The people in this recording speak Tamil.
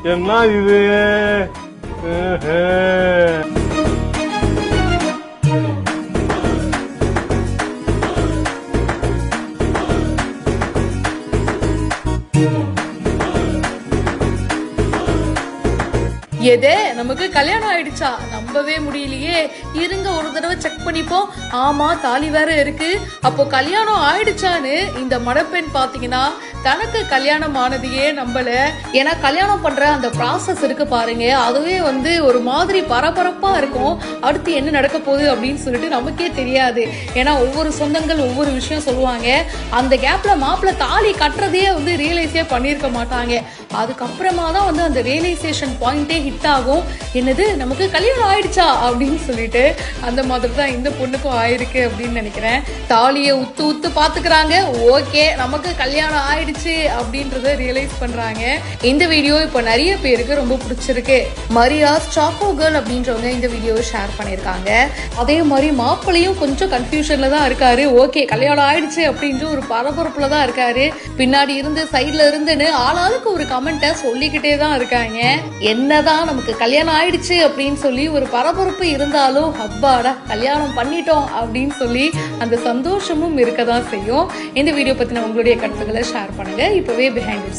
என்ன இது? எதே நமக்கு கல்யாணம் ஆயிடுச்சா? நம்பவே முடியலையே. இருங்க ஒரு தடவை செக் பண்ணிப்போம். ஆமா, தாலி வேற இருக்கு. அப்போ கல்யாணம் ஆயிடுச்சான்னு இந்த மணப்பெண் பாத்தீங்கன்னா தனக்கு கல்யாணம் ஆனதையே நம்பல. ஏன்னா கல்யாணம் பண்ற அந்த ப்ராசஸ் இருக்கு பாருங்க, அதுவே ஒரு மாதிரி பரபரப்பா இருக்கும். அடுத்து என்ன நடக்க போகுது அப்படின்னு சொல்லிட்டு நமக்கே தெரியாது. ஏன்னா ஒவ்வொரு சொந்தங்கள் ஒவ்வொரு விஷயம் சொல்லுவாங்க. அந்த கேப்ல மாப்பிள்ள தாலி கட்டுறதையே ரியலைஸே பண்ணிருக்க மாட்டாங்க. அதுக்கப்புறமா தான் அந்த ரியலைசேஷன் பாயிண்டே ஹிட் ஆகும். என்னது நமக்கு கல்யாணம் ஆயிடுச்சா அப்படின்னு சொல்லிட்டு அந்த மாதிரி தான் இந்த பொண்ணுக்கும் ஆயிருக்கு அப்படின்னு நினைக்கிறேன். தாலியை உத்து உத்து பாத்துக்கிறாங்க. ஓகே, நமக்கு கல்யாணம் ஆயிடுச்சு அப்படின்றத ரியலைஸ் பண்றாங்க. இந்த வீடியோ இப்போ நிறைய பேருக்கு ரொம்ப பிடிச்சிருக்கு. மரியாஸ் சாக்கோ கேர்ள் அப்படின்றவங்க இந்த வீடியோவை ஷேர் பண்ணியிருக்காங்க. அதே மாதிரி மாப்பிள்ளையும் கொஞ்சம் கன்ஃபியூஷன்ல தான் இருக்காரு. ஓகே, கல்யாணம் ஆயிடுச்சு அப்படின்ற ஒரு பரபரப்புல தான் இருக்காரு. பின்னாடி இருந்து சைட்ல இருந்துன்னு ஆளாளுக்கு ஒரு கமெண்ட்டை சொல்லிக்கிட்டே தான் இருக்காங்க. என்னதான் நமக்கு கல்யாணம் ஆயிடுச்சு அப்படின்னு சொல்லி ஒரு பரபரப்பு இருந்தாலும் அப்பாடா கல்யாணம் பண்ணிட்டோம் அப்படின்னு சொல்லி அந்த சந்தோஷமும் இருக்கதான் செய்யும். இந்த வீடியோ பத்தின உங்களுடைய கருத்துக்களை ஷேர் பண்ணுங்க. இப்பவே பிஹைண்ட்